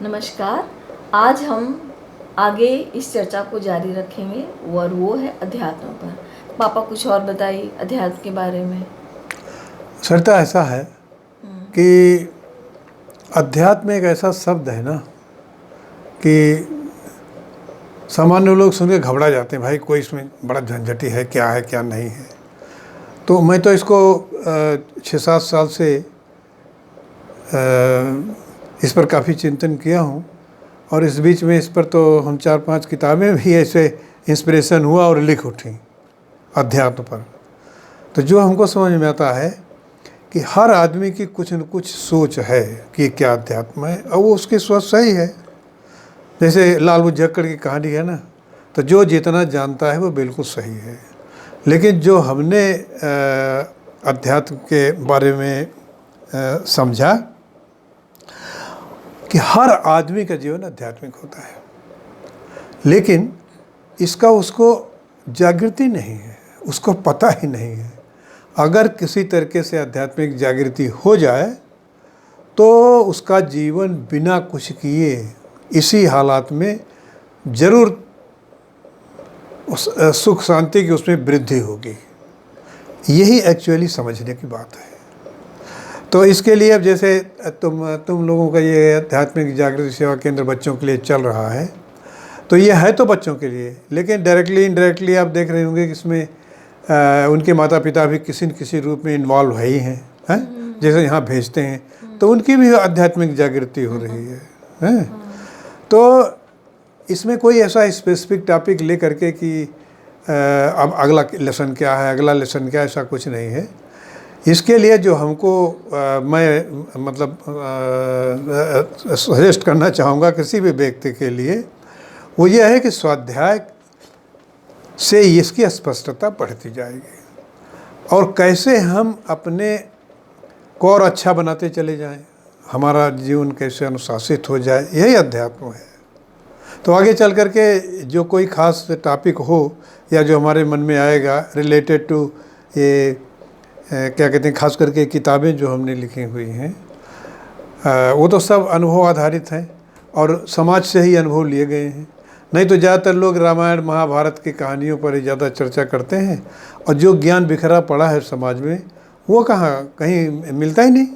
नमस्कार। आज हम आगे इस चर्चा को जारी रखेंगे और वो है अध्यात्म पर। पापा कुछ और बताइए अध्यात्म के बारे में। सरता ऐसा है कि अध्यात्म एक ऐसा शब्द है ना कि सामान्य लोग सुन के घबरा जाते हैं, भाई कोई इसमें बड़ा झंझटी है क्या नहीं है। तो मैं तो इसको 6-7 साल से इस पर काफ़ी चिंतन किया हूँ और इस बीच में इस पर तो हम 4-5 किताबें भी ऐसे इंस्पिरेशन हुआ और लिख उठी अध्यात्म पर। तो जो हमको समझ में आता है कि हर आदमी की कुछ न कुछ सोच है कि क्या अध्यात्म है और वो उसकी सोच सही है। जैसे लाल बुझक्कड़ की कहानी है ना, तो जो जितना जानता है वो बिल्कुल सही है, लेकिन जो हमने अध्यात्म के बारे में समझा कि हर आदमी का जीवन आध्यात्मिक होता है, लेकिन इसका उसको जागृति नहीं है, उसको पता ही नहीं है। अगर किसी तरीके से आध्यात्मिक जागृति हो जाए तो उसका जीवन बिना कुछ किए इसी हालात में जरूर उस सुख शांति की उसमें वृद्धि होगी। यही एक्चुअली समझने की बात है। तो इसके लिए अब जैसे तुम लोगों का ये आध्यात्मिक जागृति सेवा केंद्र बच्चों के लिए चल रहा है, तो ये है तो बच्चों के लिए, लेकिन डायरेक्टली इनडायरेक्टली आप देख रहे होंगे कि इसमें उनके माता पिता भी किसी न किसी रूप में इन्वॉल्व है ही हैं, जैसे यहाँ भेजते हैं तो उनकी भी आध्यात्मिक जागृति हो रही है। तो इसमें कोई ऐसा स्पेसिफिक टॉपिक ले करके कि अब अगला लेसन क्या है, अगला लेसन क्या है, ऐसा कुछ नहीं है। इसके लिए जो हमको मैं मतलब सजेस्ट करना चाहूँगा किसी भी व्यक्ति के लिए, वो ये है कि स्वाध्याय से इसकी स्पष्टता बढ़ती जाएगी और कैसे हम अपने को और अच्छा बनाते चले जाएं, हमारा जीवन कैसे अनुशासित हो जाए, यही अध्यात्म है। तो आगे चल कर के जो कोई ख़ास टॉपिक हो या जो हमारे मन में आएगा रिलेटेड टू ये क्या कहते हैं, खास करके किताबें जो हमने लिखी हुई हैं वो तो सब अनुभव आधारित हैं और समाज से ही अनुभव लिए गए हैं। नहीं तो ज़्यादातर लोग रामायण महाभारत की कहानियों पर ही ज़्यादा चर्चा करते हैं और जो ज्ञान बिखरा पड़ा है समाज में वो कहीं मिलता ही नहीं।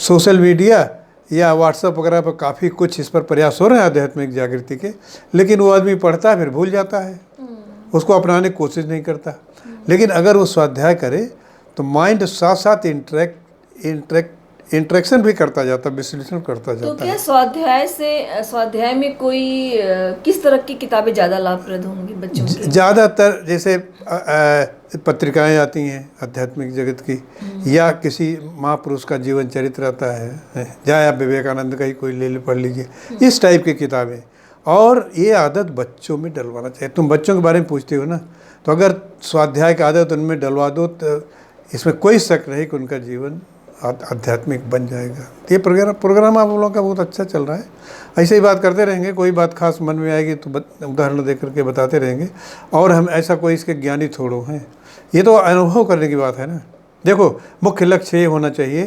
सोशल मीडिया या व्हाट्सएप वगैरह पर काफ़ी कुछ इस पर प्रयास हो रहे हैं आध्यात्मिक जागृति के, लेकिन वो आदमी पढ़ता है फिर भूल जाता है, उसको अपनाने की कोशिश नहीं करता। लेकिन अगर वो स्वाध्याय करे तो माइंड साथ साथ इंटरेक्शन भी करता जाता, विश्लेषण करता जाता। तो क्या स्वाध्याय में कोई किस तरह की किताबें ज़्यादा लाभप्रद होंगी बच्चों के? ज़्यादातर जैसे पत्रिकाएं आती हैं आध्यात्मिक जगत की, या किसी महापुरुष का जीवन चरित्र आता है, चाहे आप विवेकानंद का ही कोई ले पढ़ लीजिए, इस टाइप की किताबें। और ये आदत बच्चों में डलवाना चाहिए। तुम बच्चों के बारे में पूछते हो ना, तो अगर स्वाध्याय की आदत उनमें डलवा दो तो इसमें कोई शक नहीं कि उनका जीवन आध्यात्मिक बन जाएगा। ये प्रोग्राम आप लोगों का बहुत अच्छा चल रहा है। ऐसे ही बात करते रहेंगे, कोई बात खास मन में आएगी तो उदाहरण दे करके बताते रहेंगे। और हम ऐसा कोई इसके ज्ञानी थोड़ो हैं, ये तो अनुभव करने की बात है ना। देखो, मुख्य लक्ष्य ये होना चाहिए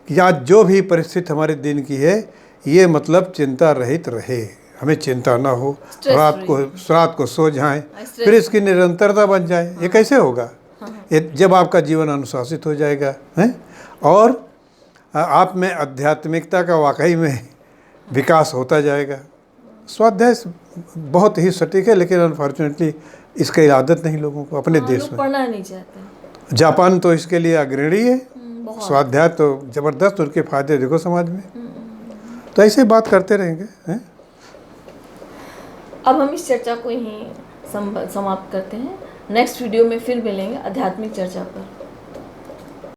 कि आज जो भी परिस्थिति हमारे दिन की है, ये मतलब चिंता रहित रहे, हमें चिंता ना हो, रात को सो जाएं, फिर इसकी निरंतरता बन जाए। ये कैसे होगा? ये जब आपका जीवन अनुशासित हो जाएगा हैं और आप में आध्यात्मिकता का वाकई में विकास होता जाएगा। स्वाध्याय बहुत ही सटीक है, लेकिन अनफॉर्चुनेटली इसकी आदत नहीं लोगों को अपने देश में। पढ़ना नहीं चाहते। जापान तो इसके लिए अग्रणी है, स्वाध्याय तो ज़बरदस्त, उनके फायदे देखो समाज में। तो ऐसे बात करते रहेंगे हैं। अब हम इस चर्चा को यहीं समाप्त करते हैं। नेक्स्ट वीडियो में फिर मिलेंगे आध्यात्मिक चर्चा पर।